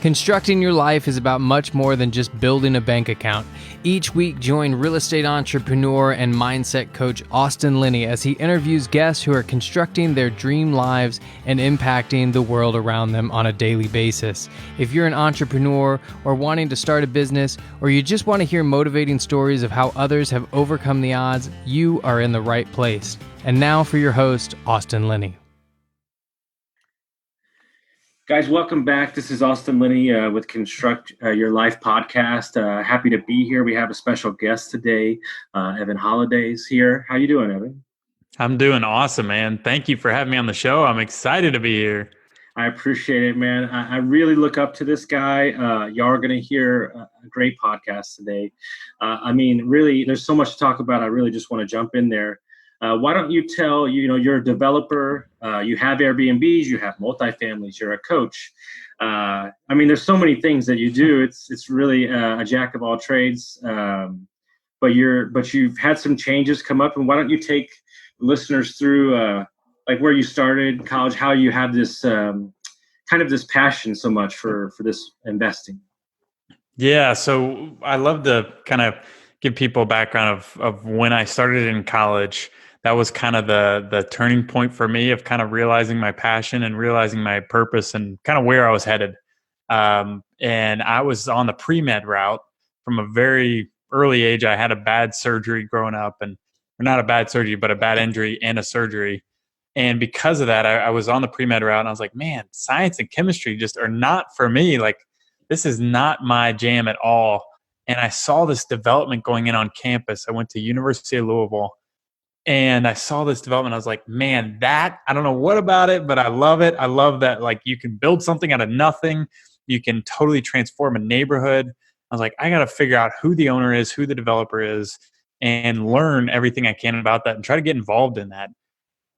Constructing your life is about much more than just building a bank account. Each week, join real estate entrepreneur and mindset coach Austin Linney as he interviews guests who are constructing their dream lives and impacting the world around them on a daily basis. If you're an entrepreneur or wanting to start a business, or you just want to hear motivating stories of how others have overcome the odds, you are in the right place. And now for your host, Austin Linney. Guys, welcome back. This is Austin Linney with Construct Your Life podcast. Happy to be here. We have a special guest today. Evan Holladay is here. How you doing, Evan? I'm doing awesome, man. Thank you for having me on the show. I'm excited to be here. I appreciate it, man. I really look up to this guy. Y'all are going to hear a great podcast today. Really, there's so much to talk about. I really just want to jump in there. Why don't you tell, you're a developer, you have Airbnbs, you have multifamilies, you're a coach. There's so many things that you do. It's really a jack of all trades. But you've had some changes come up, and why don't you take listeners through where you started college, how you have this kind of this passion so much for this investing. Yeah. So I love to kind of give people a background of when I started in college. That was kind of the turning point for me of kind of realizing my passion and realizing my purpose and kind of where I was headed. And I was on the pre-med route from a very early age. I had a bad surgery growing up, or not a bad surgery, but a bad injury and a surgery. And because of that, I was on the pre-med route, and I was like, man, science and chemistry just are not for me. Like, this is not my jam at all. And I saw this development going in on campus. I went to University of Louisville, and I saw this development. I was like, man, I don't know what about it, but I love it. I love that, like, you can build something out of nothing. You can totally transform a neighborhood. I was like, I got to figure out who the owner is, who the developer is, and learn everything I can about that and try to get involved in that.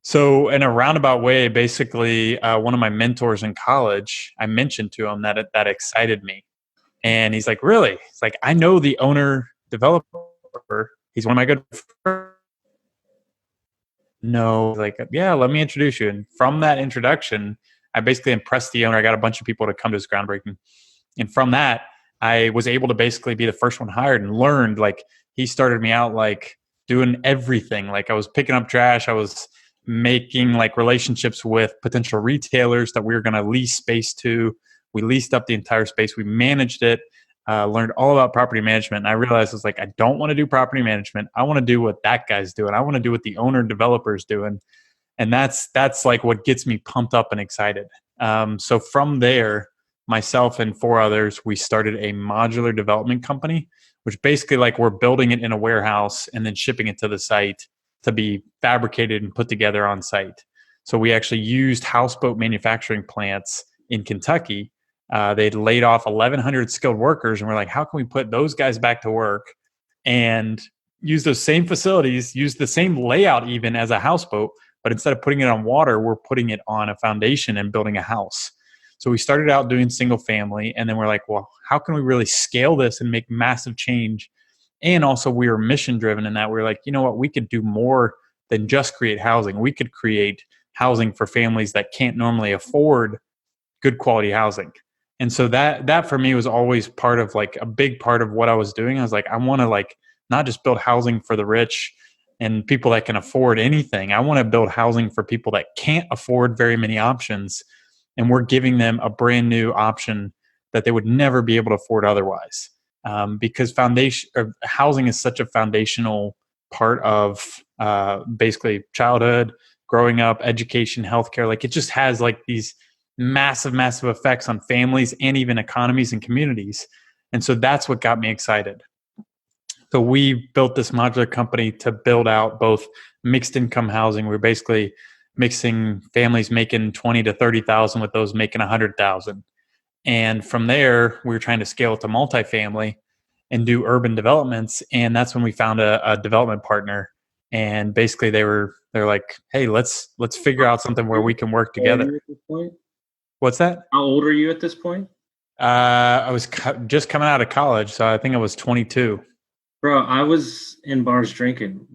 So in a roundabout way, basically, one of my mentors in college, I mentioned to him that excited me. And he's like, really? It's like, I know the owner developer. He's one of my good friends. No, like, yeah, let me introduce you. And from that introduction, I basically impressed the owner. I got a bunch of people to come to his groundbreaking. And from that, I was able to basically be the first one hired and learned. Like, he started me out like doing everything. Like, I was picking up trash. I was making like relationships with potential retailers that we were going to lease space to. We leased up the entire space. We managed it. Learned all about property management. And I realized, I was like, I don't want to do property management. I want to do what that guy's doing. I want to do what the owner developer's doing. And that's like what gets me pumped up and excited. So from there, myself and 4 others, we started a modular development company, which basically, like, we're building it in a warehouse and then shipping it to the site to be fabricated and put together on site. So we actually used houseboat manufacturing plants in Kentucky. They'd laid off 1,100 skilled workers, and we're like, how can we put those guys back to work and use those same facilities, use the same layout even as a houseboat, but instead of putting it on water, we're putting it on a foundation and building a house. So we started out doing single family, and then we're like, well, how can we really scale this and make massive change? And also, we were mission driven in that we're like, you know what, we could do more than just create housing. We could create housing for families that can't normally afford good quality housing. And so that for me was always part of, like, a big part of what I was doing. I was like, I want to, like, not just build housing for the rich and people that can afford anything. I want to build housing for people that can't afford very many options. And we're giving them a brand new option that they would never be able to afford otherwise. Because housing is such a foundational part of basically childhood, growing up, education, healthcare. Like, it just has, like, these massive effects on families and even economies and communities. And so that's what got me excited. So we built this modular company to build out both mixed income housing. We're basically mixing families making 20 to 30,000 with those making 100,000. And from there, we were trying to scale it to multifamily and do urban developments. And that's when we found a development partner. And basically they're like, hey, let's figure out something where we can work together. What's that? How old are you at this point? I was just coming out of college, so I think I was 22. Bro, I was in bars drinking.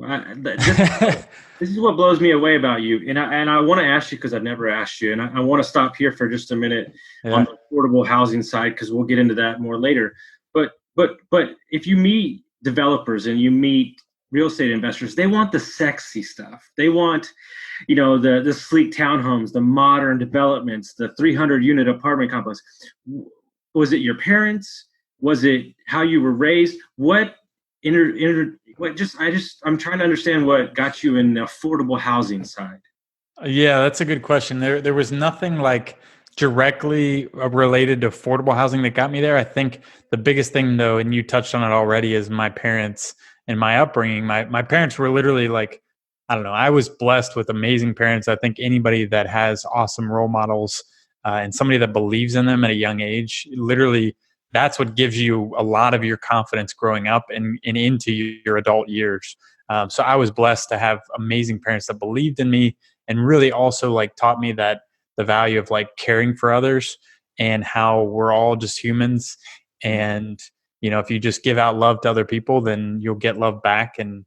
This is what blows me away about you. And I want to ask you because I've never asked you. And I want to stop here for just a minute on Yeah. the affordable housing side because we'll get into that more later. But if you meet developers and you meet real estate investors, they want the sexy stuff. They want, the sleek townhomes, the modern developments, the 300 unit apartment complex. Was it your parents? Was it how you were raised? I'm trying to understand what got you in the affordable housing side. Yeah, that's a good question. There was nothing like directly related to affordable housing that got me there. I think the biggest thing though, and you touched on it already, is my parents and my upbringing. My parents were literally like, I don't know, I was blessed with amazing parents. I think anybody that has awesome role models and somebody that believes in them at a young age, literally that's what gives you a lot of your confidence growing up and into your adult years. So I was blessed to have amazing parents that believed in me and really also like taught me that the value of like caring for others and how we're all just humans. And if you just give out love to other people, then you'll get love back. And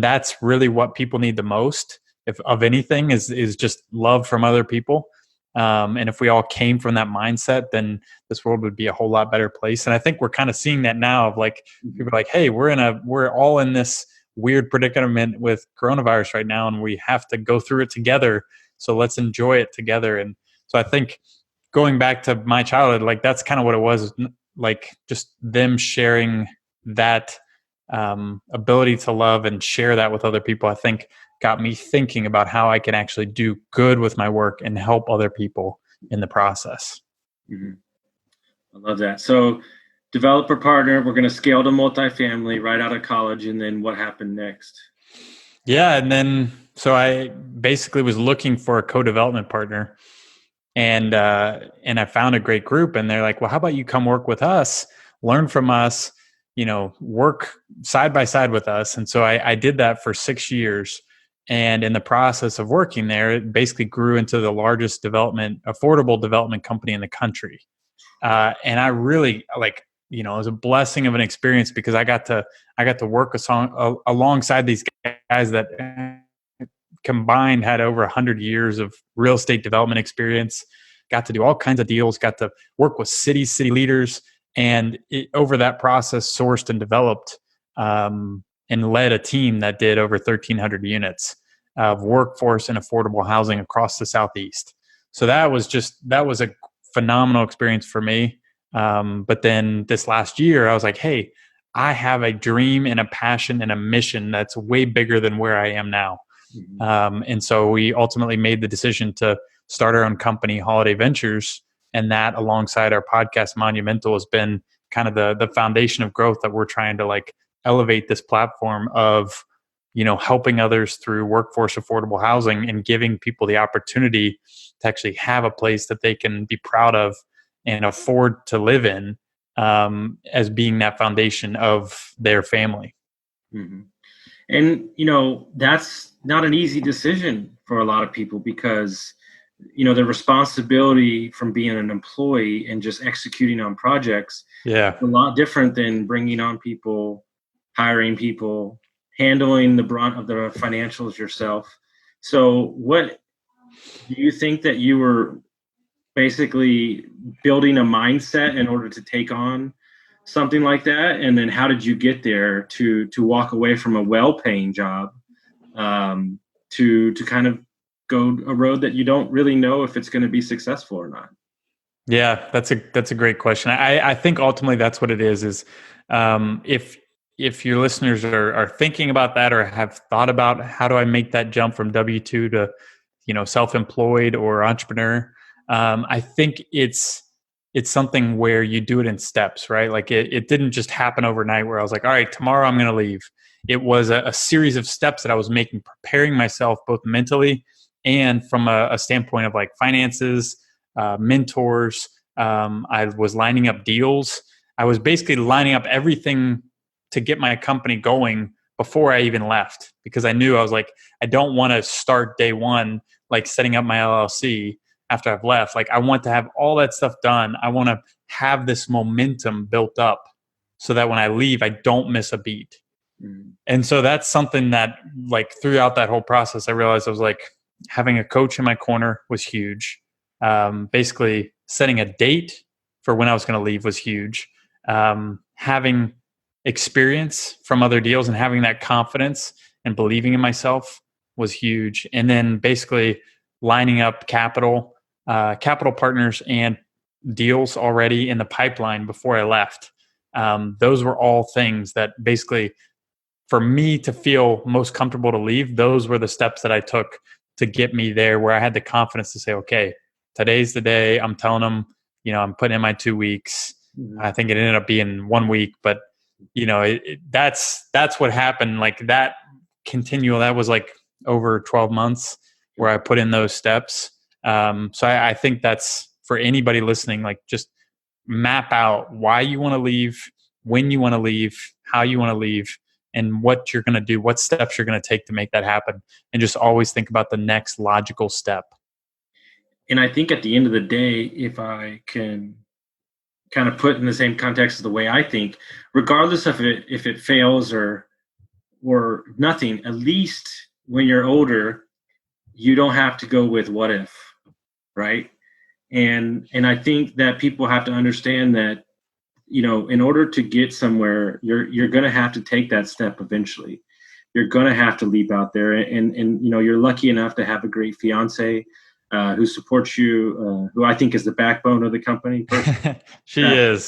that's really what people need the most, if of anything, is just love from other people. And if we all came from that mindset, then this world would be a whole lot better place. And I think we're kind of seeing that now of like people are like, hey, we're all in this weird predicament with coronavirus right now, and we have to go through it together. So let's enjoy it together. And so I think going back to my childhood, like that's kind of what it was, like just them sharing that ability to love and share that with other people, I think got me thinking about how I can actually do good with my work and help other people in the process. Mm-hmm. I love that. So developer partner, we're going to scale to multifamily right out of college. And then what happened next? Yeah. And then, so I basically was looking for a co-development partner, and I found a great group, and they're like, well, how about you come work with us, learn from us, work side by side with us. And so I did that for 6 years. And in the process of working there, it basically grew into the largest affordable development company in the country. And I really it was a blessing of an experience because I got to work alongside these guys that combined had over 100 years of real estate development experience, got to do all kinds of deals, got to work with city leaders, and over that process sourced and developed and led a team that did over 1,300 units of workforce and affordable housing across the Southeast. So that was a phenomenal experience for me. But then this last year, I was like, hey, I have a dream and a passion and a mission that's way bigger than where I am now. And so we ultimately made the decision to start our own company, Holladay Ventures. And that, alongside our podcast, Monumental, has been kind of the foundation of growth that we're trying to like elevate this platform of, helping others through workforce affordable housing and giving people the opportunity to actually have a place that they can be proud of and afford to live in, as being that foundation of their family. Mm-hmm. And, that's not an easy decision for a lot of people because, the responsibility from being an employee and just executing on projects is a lot different than bringing on people, hiring people, handling the brunt of the financials yourself. So what do you think that you were basically building a mindset in order to take on something like that? And then how did you get there to walk away from a well-paying job to kind of go a road that you don't really know if it's going to be successful or not? Yeah, that's a great question. I think ultimately that's what it is if your listeners are thinking about that or have thought about how do I make that jump from W-2 to self-employed or entrepreneur, I think it's something where you do it in steps, right? Like it didn't just happen overnight where I was like, all right, tomorrow I'm going to leave. It was a series of steps that I was making, preparing myself both mentally and from a standpoint of like finances, mentors. I was lining up deals. I was basically lining up everything to get my company going before I even left, because I knew I was like, I don't want to start day one, like setting up my LLC after I've left. Like I want to have all that stuff done. I want to have this momentum built up so that when I leave, I don't miss a beat. And so that's something that, like, throughout that whole process, I realized I was like, having a coach in my corner was huge. Basically, setting a date for when I was going to leave was huge. Having experience from other deals and having that confidence and believing in myself was huge. And then basically lining up capital partners and deals already in the pipeline before I left. Those were all things that basically, for me to feel most comfortable to leave, those were the steps that I took to get me there, where I had the confidence to say, okay, today's the day. I'm telling them, I'm putting in my 2 weeks. I think it ended up being 1 week, but that's what happened. Like, that that was like over 12 months where I put in those steps. So I think that's for anybody listening, like, just map out why you want to leave, when you want to leave, how you want to leave, and what you're going to do, what steps you're going to take to make that happen. And just always think about the next logical step. And I think at the end of the day, if I can kind of put in the same context as the way I think, regardless of if it fails or nothing, at least when you're older, you don't have to go with what if, right? And I think that people have to understand that, in order to get somewhere, you're going to have to take that step eventually. You're going to have to leap out there, and you're lucky enough to have a great fiance who supports you, who I think is the backbone of the company. She is.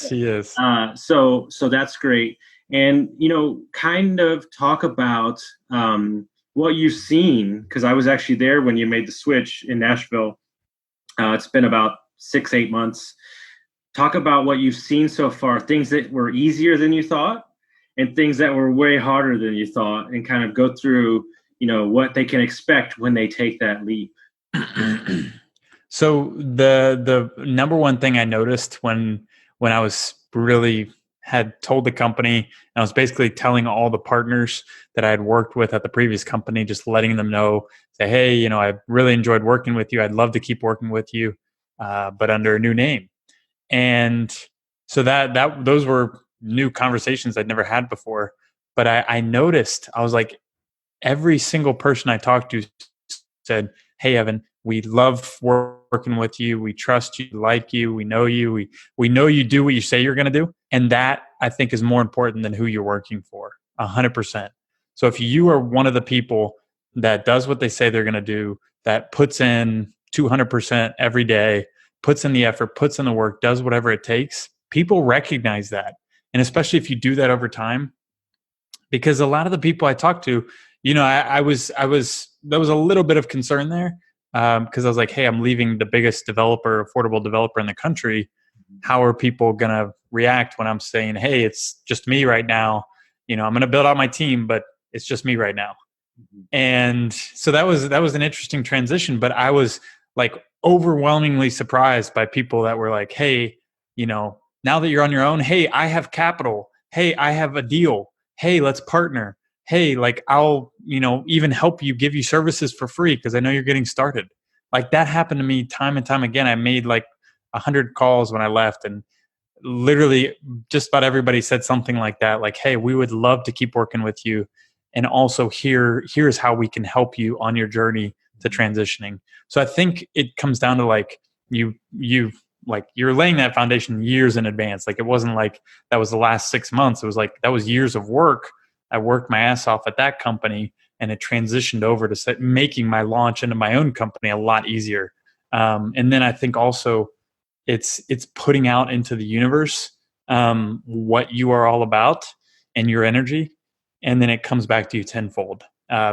So that's great. And, kind of talk about what you've seen, because I was actually there when you made the switch in Nashville. It's been about 6-8 months. Talk about what you've seen so far, things that were easier than you thought and things that were way harder than you thought, and kind of go through, what they can expect when they take that leap. So the number one thing I noticed when I was really had told the company, and I was basically telling all the partners that I had worked with at the previous company, just letting them know, say, hey, I really enjoyed working with you. I'd love to keep working with you, but under a new name. And so that those were new conversations I'd never had before. But I noticed, I was like, every single person I talked to said, hey, Evan, we love working with you. We trust you, like you. We know you. We know you do what you say you're going to do. And that, I think, is more important than who you're working for, 100%. So if you are one of the people that does what they say they're going to do, that puts in 200% every day, puts in the effort, puts in the work, does whatever it takes, people recognize that. And especially if you do that over time, because a lot of the people I talked to, there was a little bit of concern there, because I was like, hey, I'm leaving the biggest affordable developer in the country. How are people going to react when I'm saying, hey, it's just me right now? I'm going to build out my team, but it's just me right now. And so that was an interesting transition, but I was like overwhelmingly surprised by people that were like, hey, now that you're on your own, hey, I have capital. Hey, I have a deal. Hey, let's partner. Hey, like, I'll, even help you, give you services for free because I know you're getting started. Like, that happened to me time and time again. I made like 100 calls when I left, and literally just about everybody said something like that. Like, hey, we would love to keep working with you. And also here's how we can help you on your journey to transitioning. So I think it comes down to like, you're laying that foundation years in advance. Like, it wasn't like that was the last 6 months. It was like, that was years of work. I worked my ass off at that company, and it transitioned over to making my launch into my own company a lot easier. And then I think also it's putting out into the universe what you are all about and your energy. And then it comes back to you tenfold,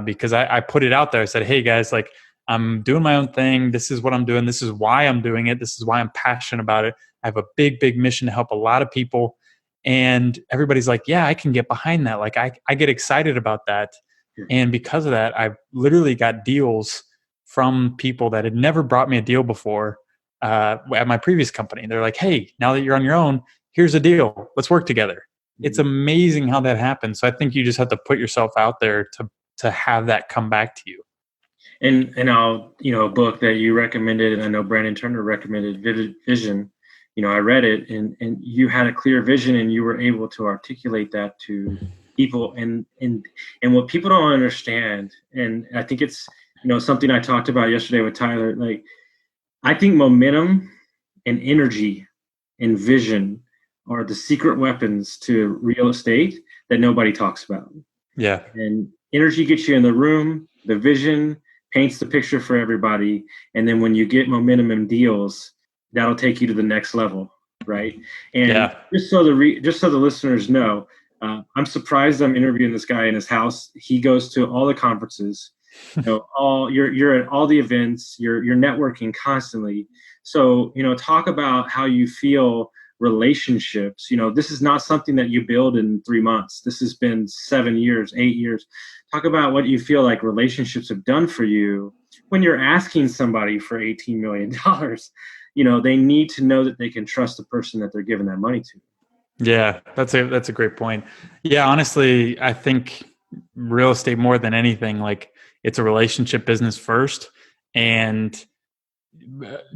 because I put it out there. I said, hey guys, like, I'm doing my own thing. This is what I'm doing. This is why I'm doing it. This is why I'm passionate about it. I have a big, big mission to help a lot of people. And everybody's like, yeah, I can get behind that. Like, I get excited about that. And because of that, I've literally got deals from people that had never brought me a deal before at my previous company. They're like, hey, now that you're on your own, here's a deal. Let's work together. It's amazing how that happens. So I think you just have to put yourself out there to have that come back to you. And I'll, a book that you recommended, and I know Brandon Turner recommended, Vivid Vision. I read it, and you had a clear vision, and you were able to articulate that to people, and what people don't understand, and I think it's, something I talked about yesterday with Tyler. Like, I think momentum and energy and vision are the secret weapons to real estate that nobody talks about. Yeah. And energy gets you in the room, the vision paints the picture for everybody, and then when you get momentum and deals, that'll take you to the next level, right? And just so the listeners know, I'm surprised I'm interviewing this guy in his house. He goes to all the conferences, you're at all the events, you're networking constantly. So, talk about how you feel relationships. This is not something that you build in 3 months. This has been 7 years, 8 years. Talk about what you feel like relationships have done for you when you're asking somebody for $18 million. They need to know that they can trust the person that they're giving that money to. Yeah, that's a great point. Yeah, honestly, I think real estate, more than anything, like, it's a relationship business first. And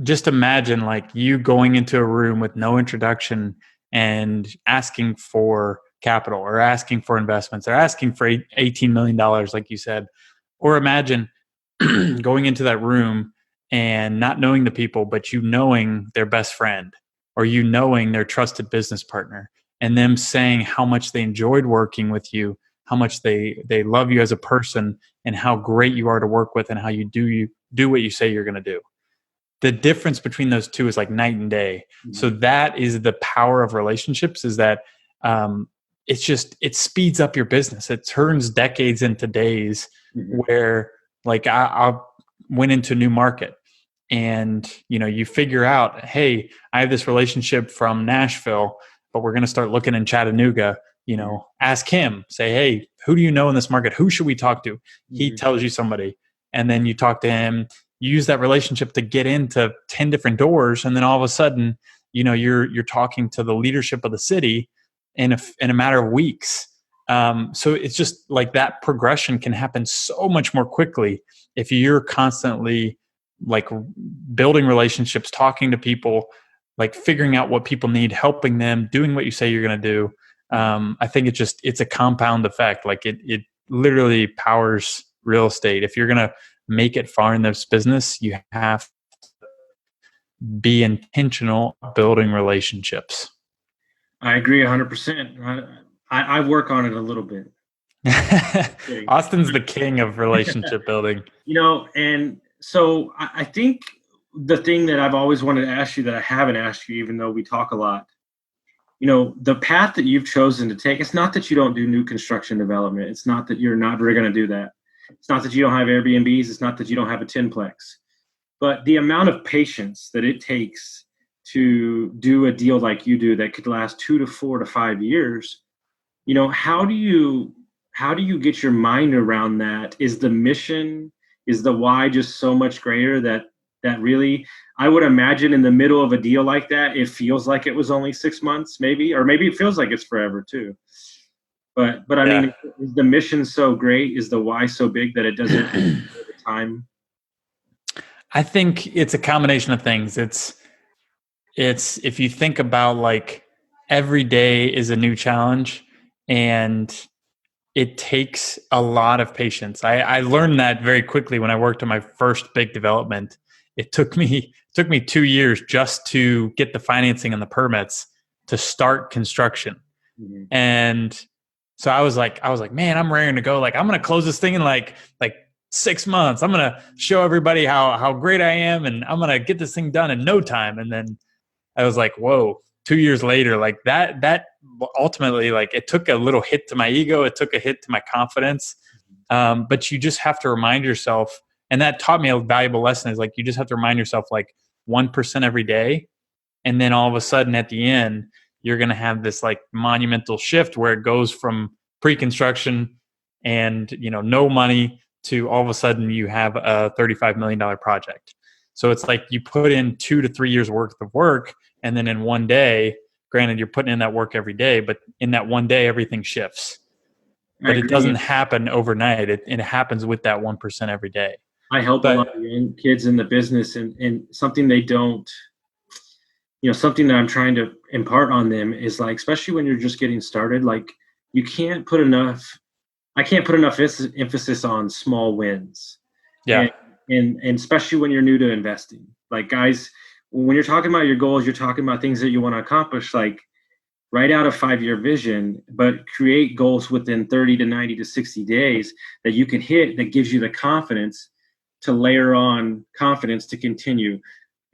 just imagine, like, you going into a room with no introduction and asking for capital, or asking for investments, or asking for $18 million, like you said. Or imagine going into that room and not knowing the people, but you knowing their best friend, or you knowing their trusted business partner, and them saying how much they enjoyed working with you, how much they love you as a person, and how great you are to work with, and how you do what you say you're going to do. The difference between those two is like night and day. Mm-hmm. So that is the power of relationships, is that it speeds up your business. It turns decades into days. Mm-hmm. Where, like, I went into a new market, and, you figure out, hey, I have this relationship from Nashville, but we're going to start looking in Chattanooga. Ask him, say, hey, who do you know in this market? Who should we talk to? Mm-hmm. He tells you somebody, and then you talk to him. You use that relationship to get into 10 different doors. And then all of a sudden, you're talking to the leadership of the city in a matter of weeks. So it's just like that progression can happen so much more quickly if you're constantly, like, building relationships, talking to people, like figuring out what people need, helping them, doing what you say you're going to do. I think it's a compound effect. Like, it literally powers real estate. If you're going to make it far in this business, you have to be intentional building relationships. I agree 100%. I work on it a little bit. Austin's the king of relationship building. And so I think the thing that I've always wanted to ask you that I haven't asked you, even though we talk a lot, the path that you've chosen to take, it's not that you don't do new construction development. It's not that you're not going to do that. It's not that you don't have Airbnbs. It's not that you don't have a 10-plex. But the amount of patience that it takes to do a deal like you do that could last 2 to 4 to 5 years, how do you get your mind around that? Is the mission, is the why just so much greater that really, I would imagine in the middle of a deal like that, it feels like it was only 6 months, maybe, or maybe it feels like it's forever too. But I mean, is the mission so great? Is the why so big that it doesn't over time? I think it's a combination of things. It's if you think about, like, every day is a new challenge, and it takes a lot of patience. I learned that very quickly when I worked on my first big development. It took me 2 years just to get the financing and the permits to start construction. Mm-hmm. And so I was like, man, I'm raring to go. Like, I'm going to close this thing in like 6 months. I'm going to show everybody how great I am, and I'm going to get this thing done in no time. And then I was like, whoa, 2 years later, like that ultimately, like, it took a little hit to my ego. It took a hit to my confidence. But you just have to remind yourself, and that taught me a valuable lesson, is like, you just have to remind yourself, like, 1% every day. And then all of a sudden at the end, you're going to have this, like, monumental shift where it goes from pre-construction and, no money to all of a sudden you have a $35 million project. So it's like you put in 2 to 3 years worth of work, and then in one day, granted, you're putting in that work every day, but in that one day, everything shifts. But it doesn't happen overnight. It happens with that 1% every day. I help a lot of young kids in the business, and something they don't, something that I'm trying to impart on them is, like, especially when you're just getting started, like, you can't put enough, I can't put enough emphasis on small wins. Yeah. And especially when you're new to investing. Like, guys, when you're talking about your goals, you're talking about things that you want to accomplish, like write out a 5-year vision, but create goals within 30 to 90 to 60 days that you can hit, that gives you the confidence to layer on confidence to continue.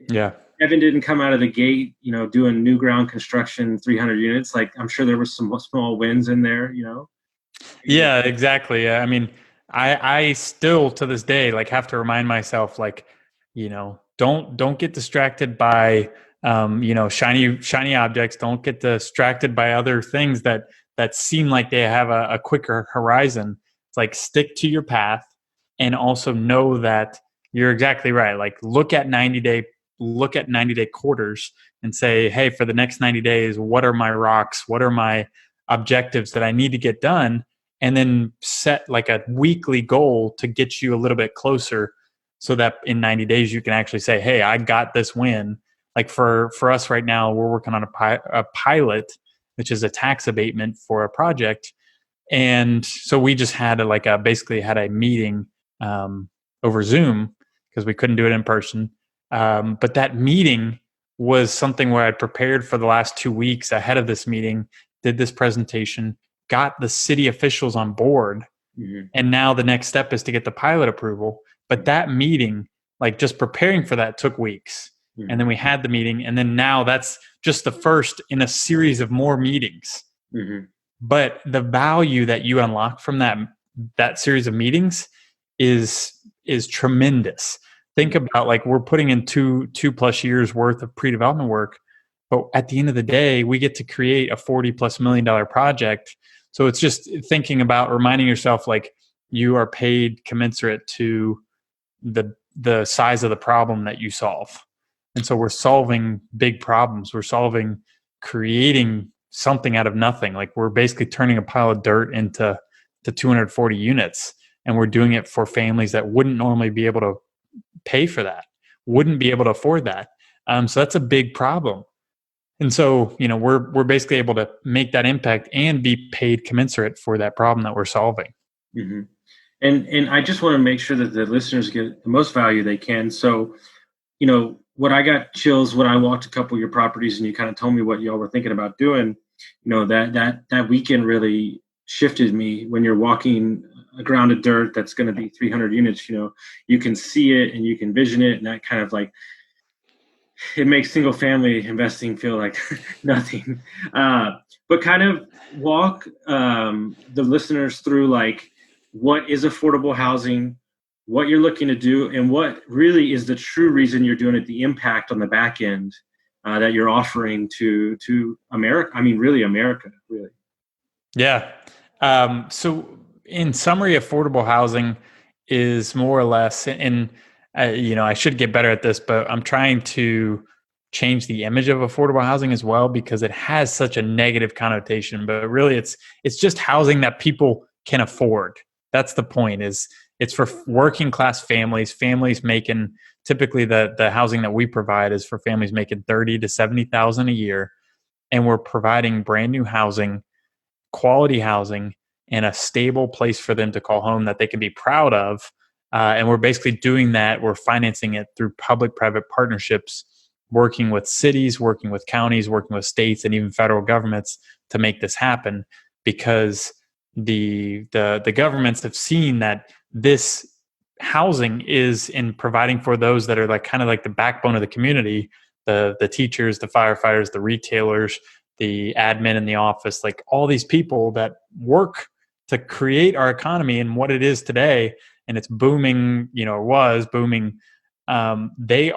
Yeah. Evan didn't come out of the gate, doing new ground construction, 300 units. Like, I'm sure there was some small wins in there, Yeah, exactly. I mean, I still to this day like have to remind myself, like, don't get distracted by shiny objects. Don't get distracted by other things that seem like they have a quicker horizon. It's like, stick to your path, and also know that you're exactly right. Like, look at 90-day quarters and say, hey, for the next 90 days, what are my rocks? What are my objectives that I need to get done? And then set like a weekly goal to get you a little bit closer, so that in 90 days you can actually say, hey, I got this win. Like for us right now, we're working on a pilot, which is a tax abatement for a project. And so we just had basically had a meeting over Zoom, because we couldn't do it in person. But that meeting was something where I prepared for the last 2 weeks ahead of this meeting, did this presentation, got the city officials on board. Mm-hmm. And now the next step is to get the pilot approval. But that meeting, like just preparing for that, took weeks. Mm-hmm. And then we had the meeting. And then now that's just the first in a series of more meetings. Mm-hmm. But the value that you unlock from that series of meetings is tremendous. Think about, like, we're putting in two plus years worth of pre-development work, but at the end of the day, we get to create a $40+ million project. So it's just thinking about reminding yourself, like, you are paid commensurate to the size of the problem that you solve. And so we're solving big problems. We're creating something out of nothing. Like, we're basically turning a pile of dirt into 240 units. And we're doing it for families that wouldn't normally be able to pay for that, wouldn't be able to afford that. So that's a big problem. And so, we're basically able to make that impact and be paid commensurate for that problem that we're solving. Mm-hmm. And I just want to make sure that the listeners get the most value they can. So, what I got chills when I walked a couple of your properties and you kind of told me what y'all were thinking about doing, that weekend really shifted me. When you're walking a ground of dirt that's going to be 300 units, you can see it and you can vision it, and that kind of like, it makes single family investing feel like nothing. But kind of walk the listeners through, like, what is affordable housing, what you're looking to do, and what really is the true reason you're doing it, the impact on the back end that you're offering to America. I mean, really America, really. Yeah. So in summary, affordable housing is more or less, and I should get better at this, but I'm trying to change the image of affordable housing as well, because it has such a negative connotation. But really, it's just housing that people can afford. That's the point. It's for working class families making, typically the housing that we provide is for families making $30,000 to $70,000 a year, and we're providing brand new housing, quality housing, and a stable place for them to call home that they can be proud of. And we're basically doing that. We're financing it through public-private partnerships, working with cities, working with counties, working with states, and even federal governments to make this happen, because the governments have seen that this housing is in providing for those that are like kind of like the backbone of the community, the teachers, the firefighters, the retailers, the admin in the office, like all these people that work to create our economy and what it is today. And it's booming, or was booming. They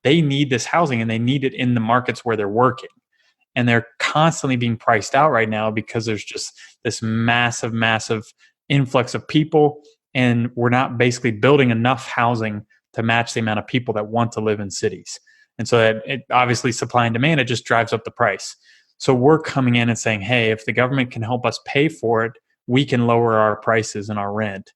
need this housing, and they need it in the markets where they're working. And they're constantly being priced out right now because there's just this massive, massive influx of people. And we're not basically building enough housing to match the amount of people that want to live in cities. And so that it, obviously supply and demand, it just drives up the price. So we're coming in and saying, hey, if the government can help us pay for it, we can lower our prices and our rent.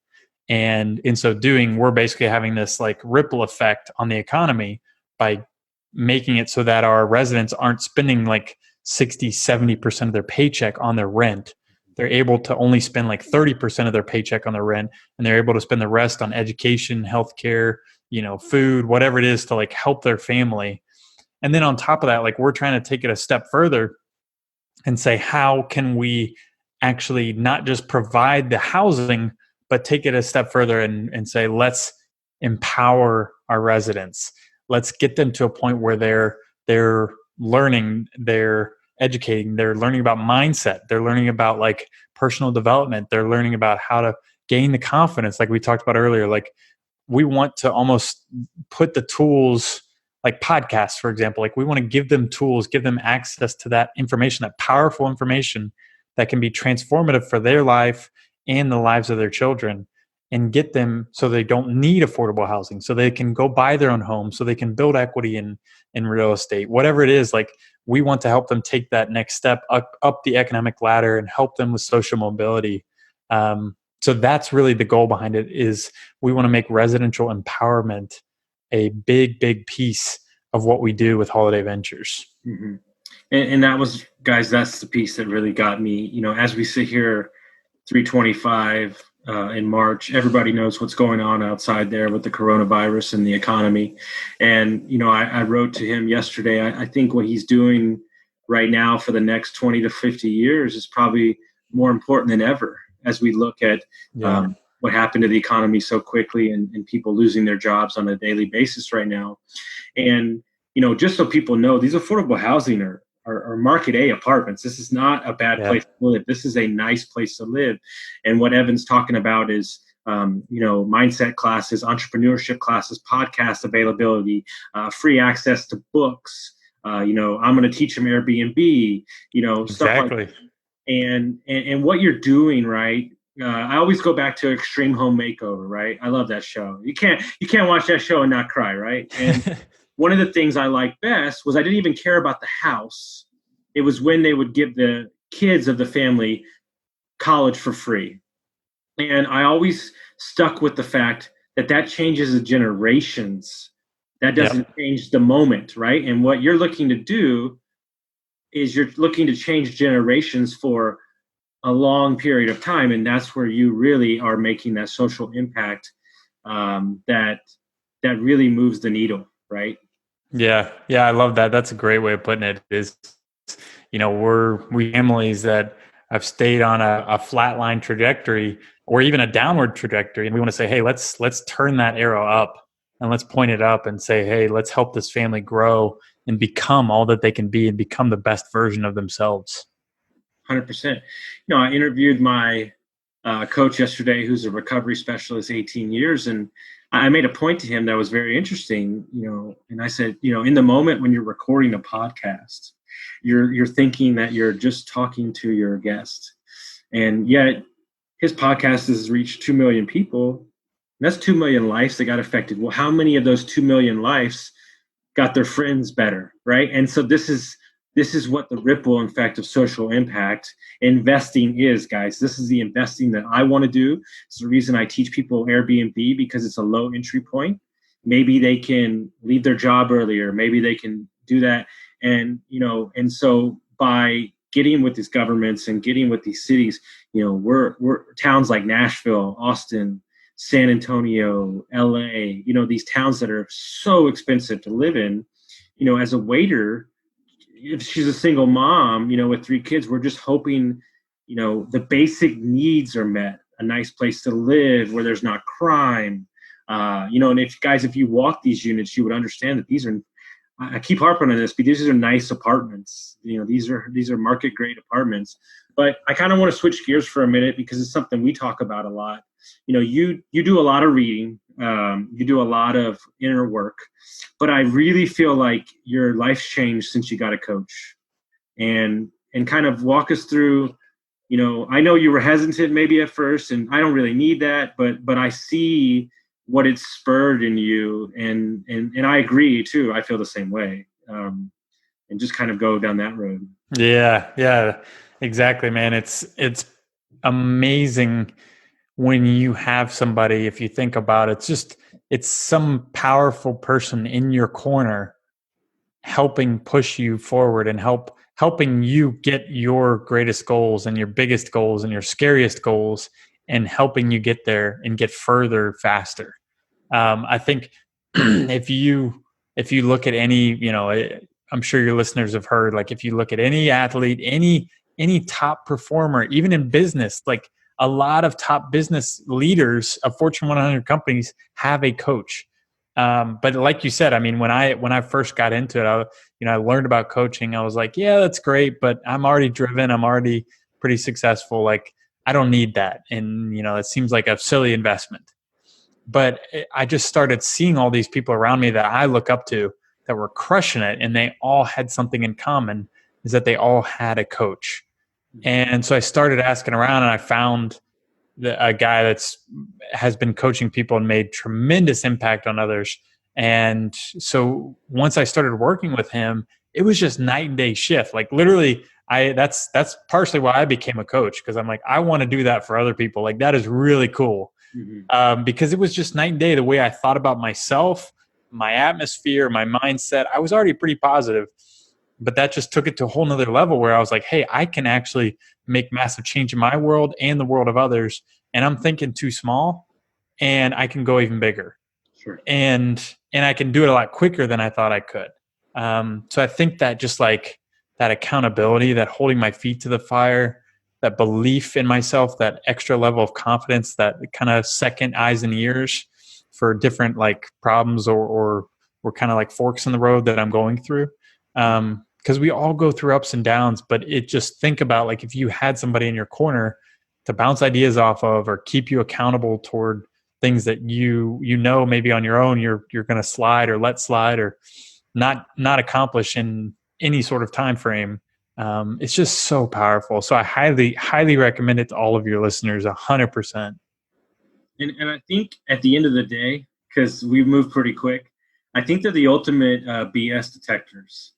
And in so doing, we're basically having this like ripple effect on the economy by making it so that our residents aren't spending like 60, 70% of their paycheck on their rent. they're able to only spend like 30% of their paycheck on their rent, and they're able to spend the rest on education, healthcare, food, whatever it is to like help their family. And then on top of that, like we're trying to take it a step further and say, how can we actually not just provide the housing, but take it a step further and say, let's empower our residents. Let's get them to a point where they're learning, they're educating, they're learning about mindset, they're learning about like personal development, they're learning about how to gain the confidence, like we talked about earlier. Like we want to almost put the tools, like podcasts, for example, like we want to give them tools, give them access to that information, that powerful information that can be transformative for their life and the lives of their children, and get them so they don't need affordable housing, so they can go buy their own home, so they can build equity in real estate, whatever it is. Like we want to help them take that next step up the economic ladder and help them with social mobility. So that's really the goal behind it, is we want to make residential empowerment a big, big piece of what we do with Holladay Ventures. Mm-hmm. And that was, guys, that's the piece that really got me. As we sit here 325 in March, everybody knows what's going on outside there with the coronavirus and the economy. And, I wrote to him yesterday. I think what he's doing right now for the next 20 to 50 years is probably more important than ever, as we look at what happened to the economy so quickly and people losing their jobs on a daily basis right now. And, just so people know, these affordable housing are Market A apartments. This is not a bad place to live. This is a nice place to live. And what Evan's talking about is, mindset classes, entrepreneurship classes, podcast availability, free access to books. I'm going to teach them Airbnb, stuff like that. And what you're doing, right? I always go back to Extreme Home Makeover, right? I love that show. You can't watch that show and not cry, right? And one of the things I liked best was I didn't even care about the house. It was when they would give the kids of the family college for free. And I always stuck with the fact that changes the generations. That doesn't change the moment, right? And what you're looking to do is you're looking to change generations for a long period of time. And that's where you really are making that social impact that really moves the needle, right? Yeah, I love that. That's a great way of putting it. Is we families that have stayed on a flatline trajectory or even a downward trajectory, and we want to say, hey, let's turn that arrow up and let's point it up and say, hey, let's help this family grow and become all that they can be and become the best version of themselves. 100%. I interviewed my coach yesterday, who's a recovery specialist, 18 years, and I made a point to him that was very interesting, and I said, in the moment when you're recording a podcast, you're thinking that you're just talking to your guest, and yet his podcast has reached 2 million people. And that's 2 million lives that got affected. Well, how many of those 2 million lives got their friends better, right? And so this is what the ripple effect of social impact investing is, guys. This is the investing that I want to do. It's the reason I teach people Airbnb, because it's a low entry point. Maybe they can leave their job earlier. Maybe they can do that. And, and so by getting with these governments and getting with these cities, we're towns like Nashville, Austin, San Antonio, LA, these towns that are so expensive to live in, as a waiter, if she's a single mom, with 3 kids, we're just hoping, the basic needs are met. A nice place to live where there's not crime. And if you walk these units, you would understand that these are, I keep harping on this, but these are nice apartments. These are market grade apartments. But I kind of want to switch gears for a minute, because it's something we talk about a lot. You do a lot of reading, you do a lot of inner work, but I really feel like your life's changed since you got a coach. And kind of walk us through, I know you were hesitant maybe at first, and I don't really need that, but I see what it's spurred in you, and I agree too. I feel the same way, and just kind of go down that road. Yeah, exactly, man. It's amazing when you have somebody, if you think about it, it's some powerful person in your corner helping push you forward and helping you get your greatest goals and your biggest goals and your scariest goals, and helping you get there and get further faster. I think if you look at any, I'm sure your listeners have heard, like if you look at any athlete, any top performer, even in business, like a lot of top business leaders of Fortune 100 companies have a coach. But like you said, I mean, when I first got into it, I learned about coaching. I was like, yeah, that's great, but I'm already driven. I'm already pretty successful. Like, I don't need that. And, it seems like a silly investment. But I just started seeing all these people around me that I look up to that were crushing it. And they all had something in common, is that they all had a coach. And so I started asking around, and I found a guy has been coaching people and made tremendous impact on others. And so once I started working with him, it was just night and day shift. Like literally, that's partially why I became a coach, because I'm like, I want to do that for other people. Like that is really cool. Mm-hmm. Because it was just night and day. The way I thought about myself, my atmosphere, my mindset, I was already pretty positive, but that just took it to a whole nother level where I was like, hey, I can actually make massive change in my world and the world of others. And I'm thinking too small, and I can go even bigger. Sure. And I can do it a lot quicker than I thought I could. So I think that just like that accountability, that holding my feet to the fire, that belief in myself, that extra level of confidence, that kind of second eyes and ears for different like problems or kind of like forks in the road that I'm going through. Because we all go through ups and downs, but think about like if you had somebody in your corner to bounce ideas off of or keep you accountable toward things that maybe on your own you're going to slide or let slide or not accomplish in any sort of time frame. It's just so powerful. So I highly recommend it to all of your listeners, 100%. And I think at the end of the day, because we've moved pretty quick, I think they're the ultimate BS detectors.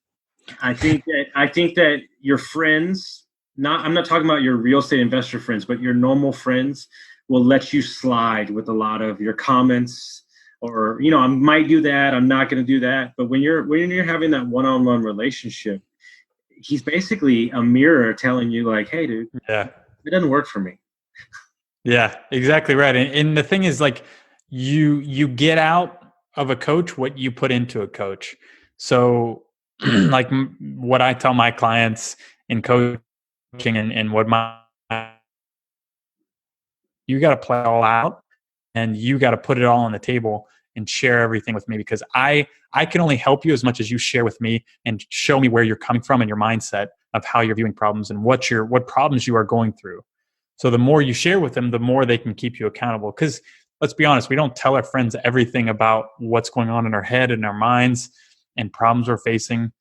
I think that your friends, I'm not talking about your real estate investor friends, but your normal friends will let you slide with a lot of your comments, or I might do that, I'm not going to do that. But when you're having that one-on-one relationship, he's basically a mirror telling you like, hey, dude, yeah, it doesn't work for me. Yeah, exactly right. And the thing is, like, you get out of a coach what you put into a coach. So like what I tell my clients in coaching and what you got to play it all out, and you got to put it all on the table and share everything with me, because I can only help you as much as you share with me and show me where you're coming from and your mindset of how you're viewing problems and what problems you are going through. So the more you share with them, the more they can keep you accountable. Because let's be honest, we don't tell our friends everything about what's going on in our head and our minds and problems we're facing.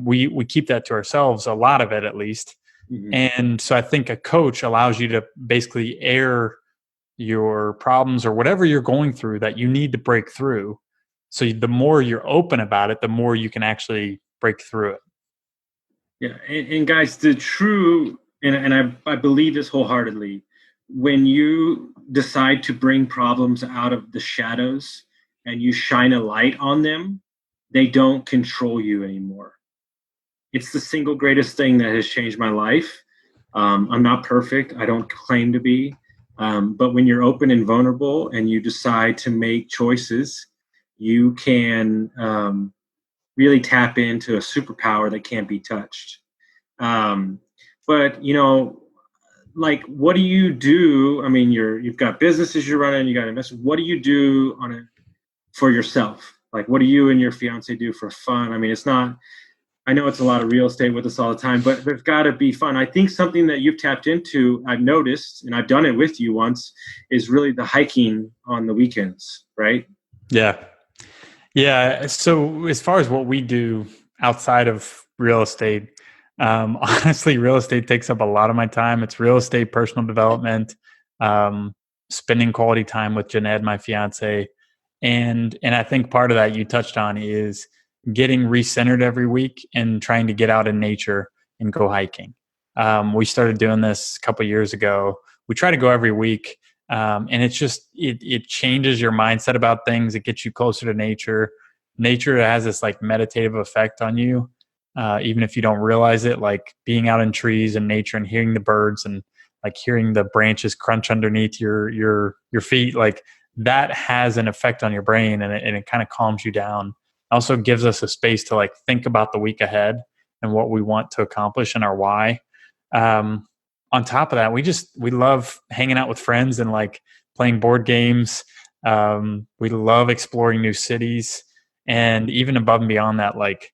We keep that to ourselves, a lot of it at least. Mm-hmm. And so I think a coach allows you to basically air your problems or whatever you're going through that you need to break through. So the more you're open about it, the more you can actually break through it. Yeah. And guys, the true, and I believe this wholeheartedly, when you decide to bring problems out of the shadows and you shine a light on them, they don't control you anymore. It's the single greatest thing that has changed my life. I'm not perfect. I don't claim to be. But when you're open and vulnerable and you decide to make choices, you can really tap into a superpower that can't be touched. But like, what do you do? I mean, you've got businesses you're running, you got investors. What do you do for yourself? Like, what do you and your fiance do for fun? I mean, I know it's a lot of real estate with us all the time, but there's got to be fun. I think something that you've tapped into, I've noticed, and I've done it with you once, is really the hiking on the weekends, right? Yeah. Yeah. So as far as what we do outside of real estate, honestly, real estate takes up a lot of my time. It's real estate, personal development, spending quality time with Jeanette, my fiance. And I think part of that you touched on is getting recentered every week and trying to get out in nature and go hiking. We started doing this a couple of years ago. We try to go every week. And it's just, it changes your mindset about things. It gets you closer to nature. nature has this like meditative effect on you, even if you don't realize it. Like being out in trees and nature and hearing the birds and like hearing the branches crunch underneath your feet, like that has an effect on your brain, and it kind of calms you down. Also gives us a space to like think about the week ahead and what we want to accomplish and our why. On top of that, we love hanging out with friends and like playing board games. We love exploring new cities, and even above and beyond that, like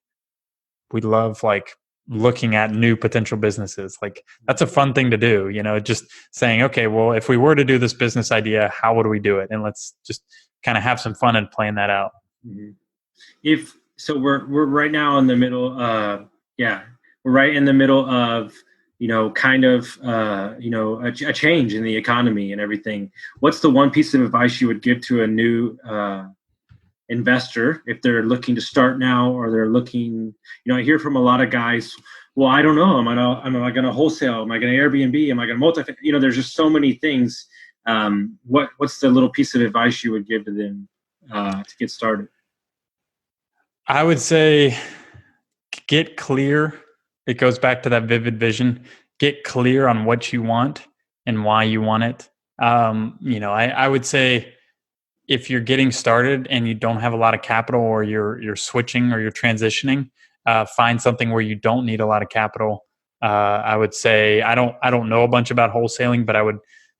we love like looking at new potential businesses. Like that's a fun thing to do, just saying, okay, well, if we were to do this business idea, how would we do it? And let's just kind of have some fun and plan that out. Mm-hmm. We're right now in the middle. We're right in the middle of, a change in the economy and everything. What's the one piece of advice you would give to a new investor if they're looking to start now, or they're looking, I hear from a lot of guys, well, I don't know, am I going to wholesale? Am I going to Airbnb? Am I going to multi? There's just so many things. What's the little piece of advice you would give to them to get started? I would say get clear. It goes back to that vivid vision. Get clear on what you want and why you want it. I would say if you're getting started and you don't have a lot of capital, or you're switching or you're transitioning, find something where you don't need a lot of capital. I would say I don't know a bunch about wholesaling, but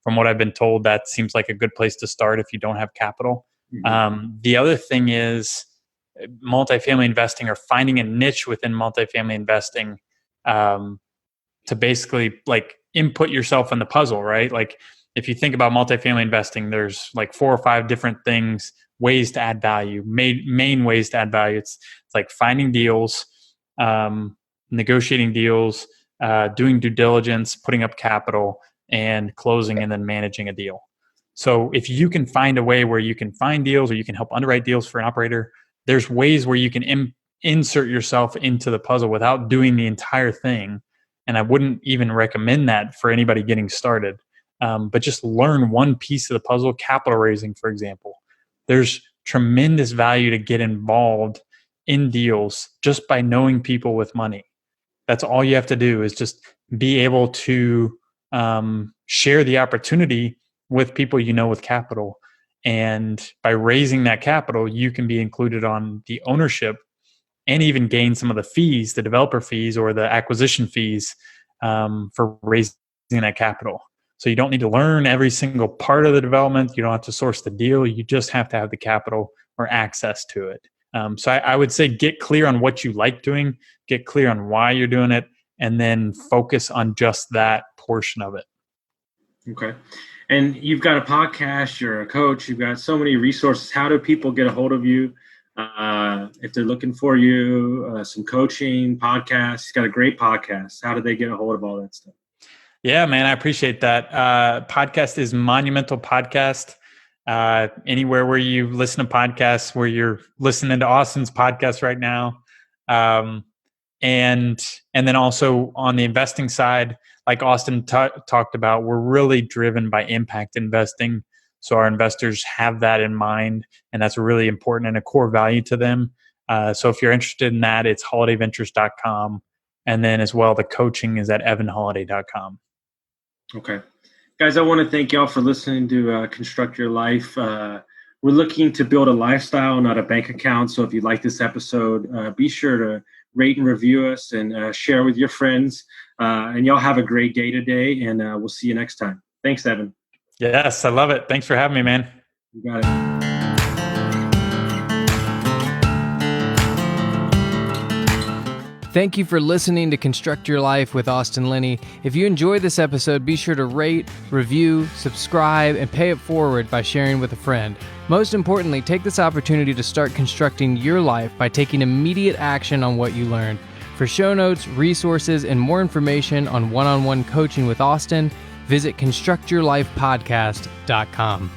from what I've been told, that seems like a good place to start if you don't have capital. Mm-hmm. The other thing is multifamily investing, or finding a niche within multifamily investing, to basically like input yourself in the puzzle, right? Like if you think about multifamily investing, there's like 4 or 5 different ways to add value, main ways to add value. It's like finding deals, negotiating deals, doing due diligence, putting up capital, and closing, and then managing a deal. So if you can find a way where you can find deals, or you can help underwrite deals for an operator, there's ways where you can insert yourself into the puzzle without doing the entire thing. And I wouldn't even recommend that for anybody getting started. But just learn one piece of the puzzle. Capital raising, for example. There's tremendous value to get involved in deals just by knowing people with money. That's all you have to do, is just be able to share the opportunity with people with capital. And by raising that capital, you can be included on the ownership and even gain some of the fees, the developer fees or the acquisition fees, for raising that capital. So you don't need to learn every single part of the development. You don't have to source the deal. You just have to have the capital or access to it. So I would say get clear on what you like doing, get clear on why you're doing it, and then focus on just that portion of it. Okay. And you've got a podcast, you're a coach, you've got so many resources. How do people get a hold of you if they're looking for you, some coaching, podcasts? You've got a great podcast. How do they get a hold of all that stuff? Yeah, man, I appreciate that. Podcast is Monumental Podcast. Anywhere where you listen to podcasts, where you're listening to Austin's podcast right now. And then also on the investing side, like Austin talked about, we're really driven by impact investing. So our investors have that in mind, and that's really important and a core value to them. So if you're interested in that, it's holladayventures.com. And then as well, the coaching is at evanholladay.com. Okay. Guys, I want to thank y'all for listening to Construct Your Life. We're looking to build a lifestyle, not a bank account. So if you like this episode, be sure to rate and review us and share with your friends. And y'all have a great day today, and we'll see you next time. Thanks, Evan. Yes, I love it. Thanks for having me, man. You got it. Thank you for listening to Construct Your Life with Austin Linney. If you enjoyed this episode, be sure to rate, review, subscribe, and pay it forward by sharing with a friend. Most importantly, take this opportunity to start constructing your life by taking immediate action on what you learned. For show notes, resources, and more information on one-on-one coaching with Austin, visit constructyourlifepodcast.com.